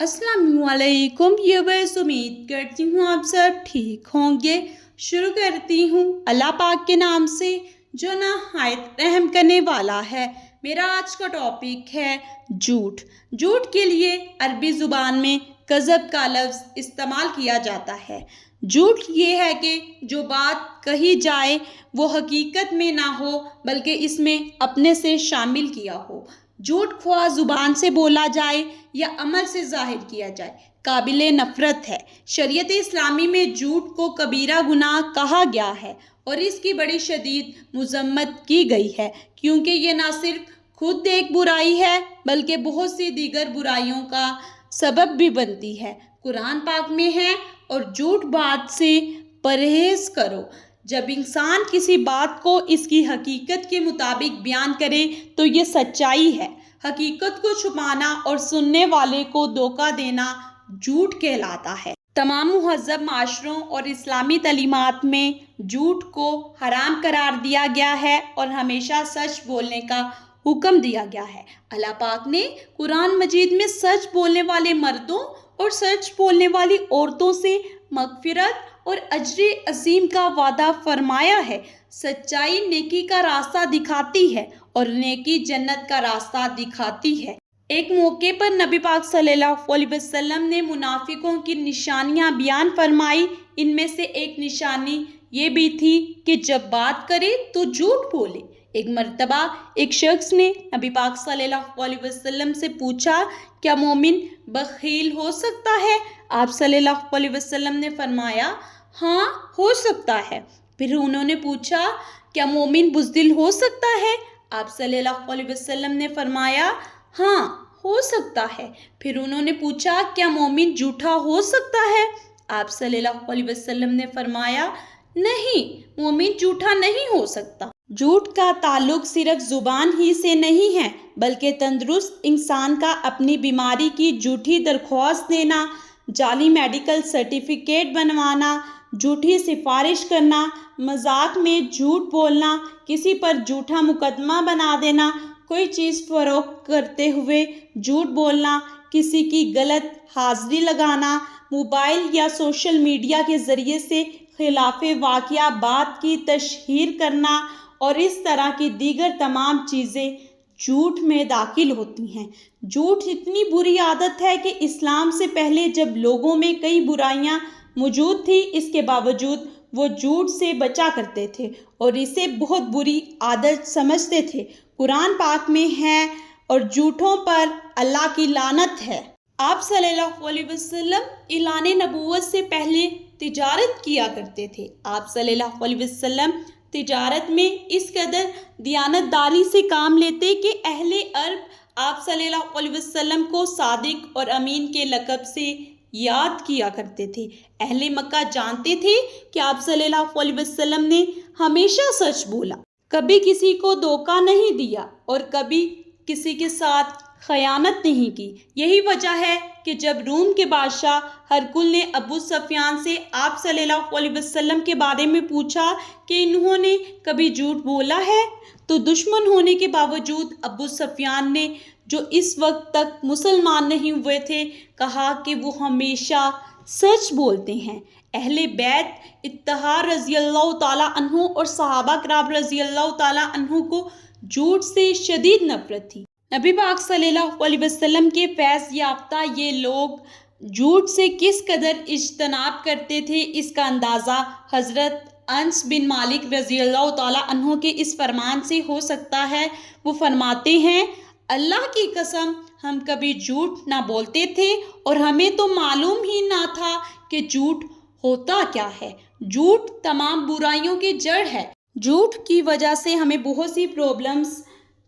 अस्सलाम वालेकुम व्यूअर्स, उम्मीद करती हूँ आप सब ठीक होंगे। शुरू करती हूँ अल्लाह पाक के नाम से जो नहायत रहम करने वाला है। मेरा आज का टॉपिक है झूठ। झूठ के लिए अरबी ज़ुबान में कज़ब का लफ्ज़ इस्तेमाल किया जाता है। झूठ ये है कि जो बात कही जाए वो हकीकत में ना हो बल्कि इसमें अपने से शामिल किया हो। झूठ ख्वाह ज़ुबान से बोला जाए या अमल से ज़ाहिर किया जाए काबिल नफ़रत है। शरीयत इस्लामी में झूठ को कबीरा गुनाह कहा गया है और इसकी बड़ी शदीद मज़म्मत की गई है, क्योंकि ये ना सिर्फ खुद एक बुराई है बल्कि बहुत सी दीगर बुराइयों का सबब भी बनती है। कुरान पाक में है, और झूठ बात से परहेज़ करो। जब इंसान किसी बात को इसकी हकीकत के मुताबिक बयान करे तो ये सच्चाई है। हकीकत को छुपाना और सुनने वाले को धोखा देना झूठ कहलाता है। तमाम मुहज़्ज़ब माशरों और इस्लामी तालीमात में झूठ को हराम करार दिया गया है और हमेशा सच बोलने का हुक्म दिया गया है। अल्लाह पाक ने कुरान मजीद में सच बोलने वाले मर्दों और सच बोलने वाली औरतों से मग़फ़िरत और अज्र अज़ीम का वादा फरमाया है। सच्चाई नेकी का रास्ता दिखाती है और नेकी जन्नत का रास्ता दिखाती है। एक मौके पर नबी पाक सल्लल्लाहु अलैहि वसल्लम ने मुनाफिकों की निशानियां बयान फरमाई। इनमें से एक निशानी ये भी थी कि जब बात करे तो झूठ बोले। एक मर्तबा एक शख्स ने नबी पाक सल्लल्लाहु अलैहि वसल्लम से पूछा, क्या मोमिन बखील हो सकता है? आप सल्लल्लाहु अलैहि वसल्लम ने फरमाया, हाँ हो सकता है। फिर उन्होंने पूछा, क्या मोमिन बुज़दिल हो सकता है? आप सल्लल्लाहु अलैहि वसल्लम ने फरमाया, हाँ हो सकता है। फिर उन्होंने पूछा, क्या मोमिन झूठा हो सकता है? आप सल्लल्लाहु अलैहि वसल्लम ने फरमाया, नहीं, मोमिन झूठा नहीं हो सकता। झूठ का ताल्लुक सिर्फ ज़ुबान ही से नहीं है बल्कि तंदुरुस्त इंसान का अपनी बीमारी की झूठी दरख्वास्त देना, जाली मेडिकल सर्टिफिकेट बनवाना, झूठी सिफारिश करना, मजाक में झूठ बोलना, किसी पर झूठा मुकदमा बना देना, कोई चीज़ फ़रोख्त करते हुए झूठ बोलना, किसी की गलत हाज़िरी लगाना, मोबाइल या सोशल मीडिया के ज़रिए से खिलाफ़े वाक़िया बात की तशहीर करना और इस तरह की दीगर तमाम चीज़ें झूठ में दाखिल होती हैं। झूठ इतनी बुरी आदत है कि इस्लाम से पहले जब लोगों में कई बुराइयां मौजूद थी, इसके बावजूद वो झूठ से बचा करते थे और इसे बहुत बुरी आदत समझते थे। कुरान पाक में है, और झूठों पर अल्लाह की लानत है। आप सल्लल्लाहु अलैहि वसल्लम ऐलान नबूवत से पहले तिजारत किया करते थे। आप सल्लल्लाहु अलैहि वसल्लम तिजारत में इस कदर दियानतदारी से काम लेते कि अहले अरब आप सल्लल्लाहु अलैहि वसल्लम को सादिक और अमीन के लक़ब से याद किया करते थे। अहले मक्का जानते थे कि आप सल्लल्लाहु अलैहि वसल्लम ने हमेशा सच बोला, कभी किसी को धोखा नहीं दिया और कभी किसी के साथ खयानत नहीं की। यही वजह है कि जब रूम के बादशाह हरकुल ने अबू सफियान से आप सल्लल्लाहु अलैहि वसल्लम के बारे में पूछा कि इन्होंने कभी झूठ बोला है, तो दुश्मन होने के बावजूद अबू सफियान ने, जो इस वक्त तक मुसलमान नहीं हुए थे, कहा कि वो हमेशा सच बोलते हैं। अहले बैत इत्तहार रज़ी अल्लाह ताला अन्हु और सहाबा किराम रज़ी अल्लाह ताला अन्हु को झूठ से शदीद नफरत थी। नबी पाक सल्लल्लाहु अलैहि वसल्लम के फैज़ याफ्ता ये लोग झूठ से किस कदर इज्तनाब करते थे, इसका अंदाज़ा हज़रत अनस बिन मालिक रज़ी अल्लाह ताला अन्हु के इस फरमान से हो सकता है। वो फरमाते हैं, अल्लाह की कसम हम कभी झूठ ना बोलते थे और हमें तो मालूम ही ना था कि झूठ होता क्या है। झूठ तमाम बुराइयों की जड़ है। झूठ की वजह से हमें बहुत सी प्रॉब्लम्स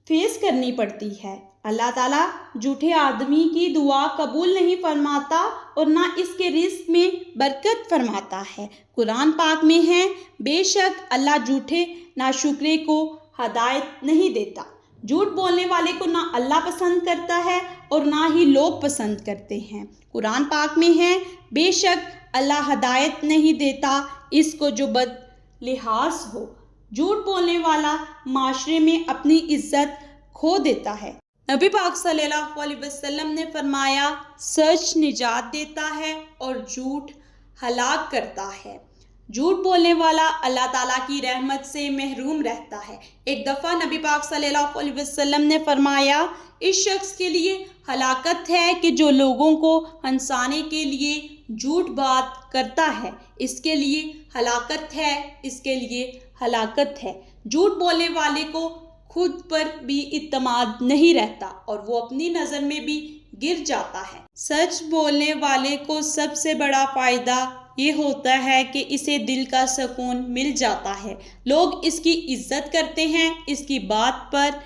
फेस करनी पड़ती है। अल्लाह ताला झूठे आदमी की दुआ कबूल नहीं फरमाता और ना इसके रिज़्क़ में बरकत फरमाता है। कुरान पाक में है, बेशक अल्लाह झूठे नाशुक्रे को हदायत नहीं देता। झूठ बोलने वाले को ना अल्लाह पसंद करता है और ना ही लोग पसंद करते हैं। कुरान पाक में है, बेशक अल्लाह हदायत नहीं देता इसको जो बद लिहाज हो। झूठ बोलने वाला माशरे में अपनी इज्जत खो देता है। नबी पाक सल्लल्लाहु अलैहि वसल्लम ने फरमाया, सच निजात देता है और झूठ हलाक करता है। झूठ बोलने वाला अल्लाह ताला की रहमत से महरूम रहता है। एक दफ़ा नबी पाक सल्लल्लाहु अलैहि वसल्लम ने फरमाया, इस शख्स के लिए हलाकत है कि जो लोगों को हंसाने के लिए झूठ बात करता है। इसके लिए हलाकत है, इसके लिए हलाकत है। झूठ बोलने वाले को खुद पर भी इत्मीनान नहीं रहता और वो अपनी नज़र में भी गिर जाता है। सच बोलने वाले को सबसे बड़ा फ़ायदा ये होता है कि इसे दिल का सुकून मिल जाता है। लोग इसकी इज्जत करते हैं, इसकी बात पर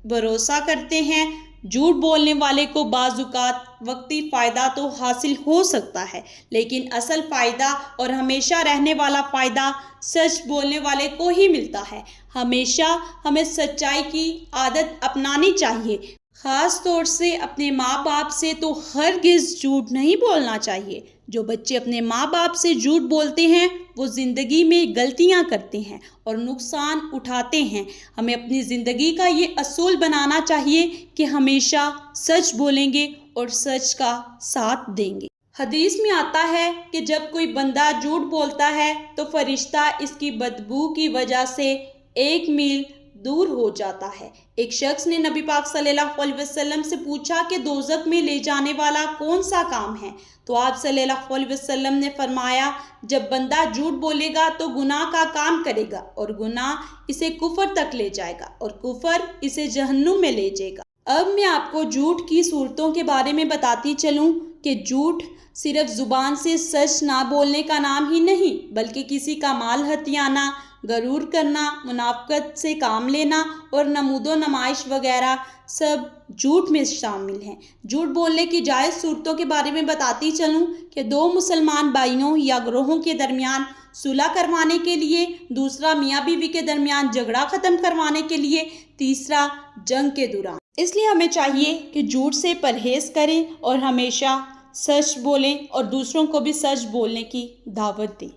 भरोसा करते हैं। झूठ बोलने वाले को बाज़-औक़ात वक्ती फ़ायदा तो हासिल हो सकता है, लेकिन असल फ़ायदा और हमेशा रहने वाला फ़ायदा सच बोलने वाले को ही मिलता है। हमेशा हमें सच्चाई की आदत अपनानी चाहिए। ख़ास तौर से अपने माँ बाप से तो हरगिज़ झूठ नहीं बोलना चाहिए। जो बच्चे अपने माँ बाप से झूठ बोलते हैं वो ज़िंदगी में गलतियाँ करते हैं और नुकसान उठाते हैं। हमें अपनी ज़िंदगी का ये असूल बनाना चाहिए कि हमेशा सच बोलेंगे और सच का साथ देंगे। हदीस में आता है कि जब कोई बंदा झूठ बोलता है तो फरिश्ता इसकी बदबू की वजह से 1 मील दूर हो जाता है। एक शख्स ने नबी पाक सल्लल्लाहु अलैहि वसल्लम से पूछा कि दोज़ख में ले जाने वाला कौन सा काम है? तो आप सल्लल्लाहु अलैहि वसल्लम ने फरमाया, जब बंदा झूठ बोलेगा तो गुनाह का काम करेगा और गुनाह इसे कुफर तक ले जाएगा और कुफर इसे जहन्नुम में ले जाएगा। अब मैं आपको झूठ की सूरतों के बारे में बताती चलूँ कि झूठ सिर्फ ज़ुबान से सच ना बोलने का नाम ही नहीं, बल्कि किसी का माल हथियाना, गरूर करना, मुनाफ़िक़त से काम लेना और नमूदो नमाइश वगैरह सब झूठ में शामिल हैं। झूठ बोलने की जायज़ सूरतों के बारे में बताती चलूँ कि 2 मुसलमान भाइयों या ग्रोहों के दरमियान सुलह करवाने के लिए, दूसरा मियाँ बीवी के दरमियान झगड़ा ख़त्म करवाने के लिए, तीसरा जंग के दौरान। इसलिए हमें चाहिए कि झूठ से परहेज़ करें और हमेशा सच बोलें और दूसरों को भी सच बोलने की दावत दें।